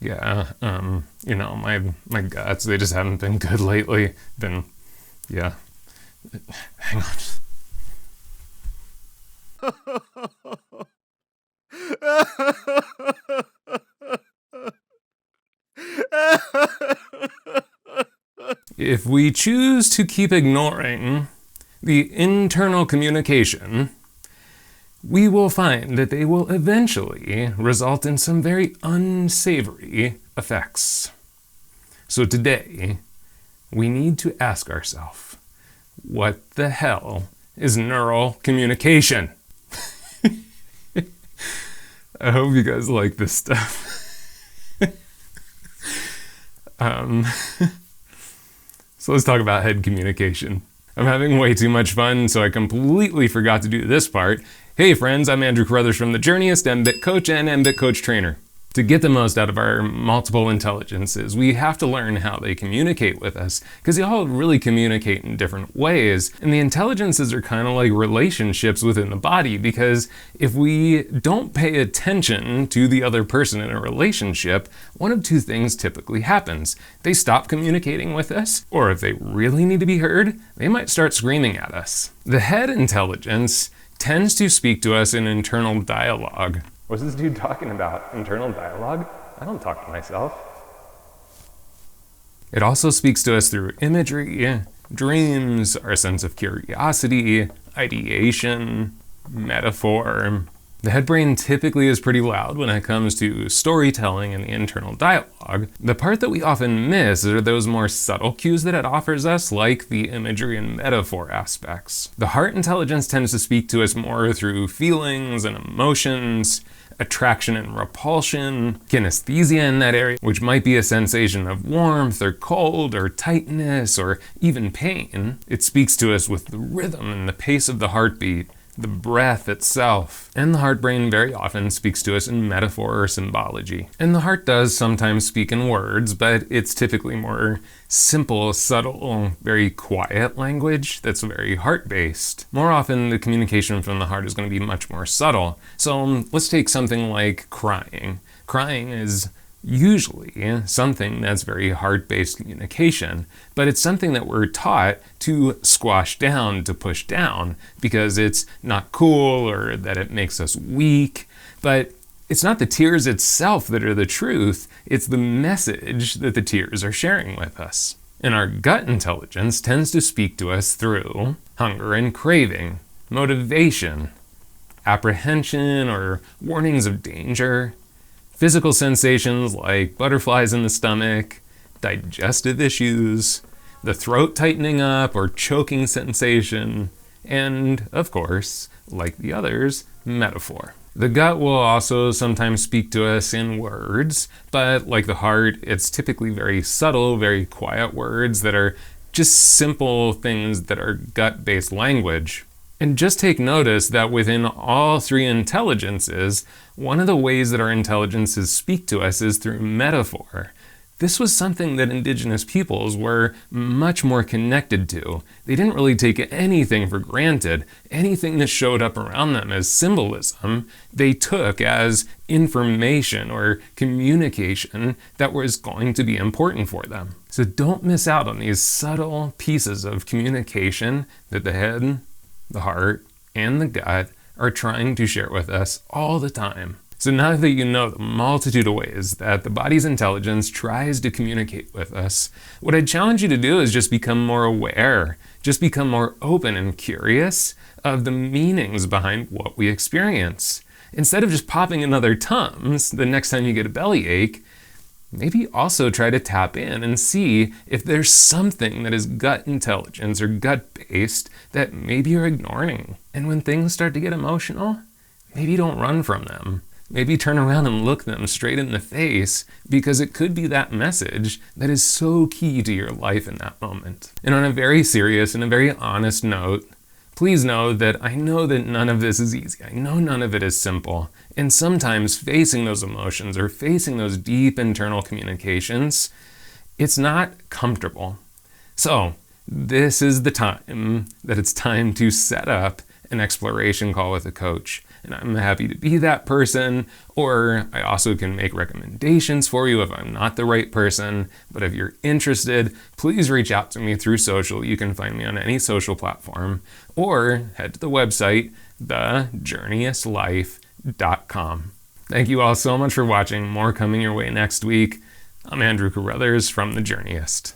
my guts, they just haven't been good lately. Yeah. Hang on. If we choose to keep ignoring the internal communication, we will find that they will eventually result in some very unsavory effects. So today, we need to ask ourselves, what the hell is neural communication? I hope you guys like this stuff. So let's talk about head communication. I'm having way too much fun, so I completely forgot to do this part. Hey friends, I'm Andrew Carruthers from The Journeyist, MBIT coach and MBIT coach trainer. To get the most out of our multiple intelligences, we have to learn how they communicate with us, because they all really communicate in different ways. And the intelligences are kind of like relationships within the body, because if we don't pay attention to the other person in a relationship, one of two things typically happens. They stop communicating with us, or if they really need to be heard, they might start screaming at us. The head intelligence tends to speak to us in internal dialogue. What's this dude talking about? Internal dialogue? I don't talk to myself. It also speaks to us through imagery, dreams, our sense of curiosity, ideation, metaphor. The head brain typically is pretty loud when it comes to storytelling and the internal dialogue. The part that we often miss are those more subtle cues that it offers us, like the imagery and metaphor aspects. The heart intelligence tends to speak to us more through feelings and emotions, attraction and repulsion, kinesthesia in that area, which might be a sensation of warmth or cold or tightness or even pain. It speaks to us with the rhythm and the pace of the heartbeat, the breath itself. And the heart brain very often speaks to us in metaphor or symbology. And the heart does sometimes speak in words, but it's typically more simple, subtle, very quiet language that's very heart-based. More often, the communication from the heart is going to be much more subtle. So let's take something like crying. Crying is usually something that's very heart-based communication, but it's something that we're taught to squash down, to push down, because it's not cool or that it makes us weak. But it's not the tears itself that are the truth, it's the message that the tears are sharing with us. And our gut intelligence tends to speak to us through hunger and craving, motivation, apprehension or warnings of danger, physical sensations like butterflies in the stomach, digestive issues, the throat tightening up or choking sensation, and, of course, like the others, metaphor. The gut will also sometimes speak to us in words, but like the heart, it's typically very subtle, very quiet words that are just simple things that are gut-based language. And just take notice that within all three intelligences, one of the ways that our intelligences speak to us is through metaphor. This was something that indigenous peoples were much more connected to. They didn't really take anything for granted. Anything that showed up around them as symbolism, they took as information or communication that was going to be important for them. So don't miss out on these subtle pieces of communication that the head, the heart, and the gut are trying to share with us all the time. So now that you know the multitude of ways that the body's intelligence tries to communicate with us, what I'd challenge you to do is just become more aware, just become more open and curious of the meanings behind what we experience. Instead of just popping another Tums the next time you get a bellyache, maybe also try to tap in and see if there's something that is gut intelligence or gut-based that maybe you're ignoring. And when things start to get emotional, maybe don't run from them. Maybe turn around and look them straight in the face, because it could be that message that is so key to your life in that moment. And on a very serious and a very honest note, please know that I know that none of this is easy. I know none of it is simple. And sometimes facing those emotions or facing those deep internal communications, it's not comfortable. So this is the time that it's time to set up an exploration call with a coach. and I'm happy to be that person. Or I also can make recommendations for you if I'm not the right person. But if you're interested, please reach out to me through social. You can find me on any social platform, or head to the website, thejourneyistlife.com. Thank you all so much for watching. More coming your way next week. I'm Andrew Carruthers from The Journeyist.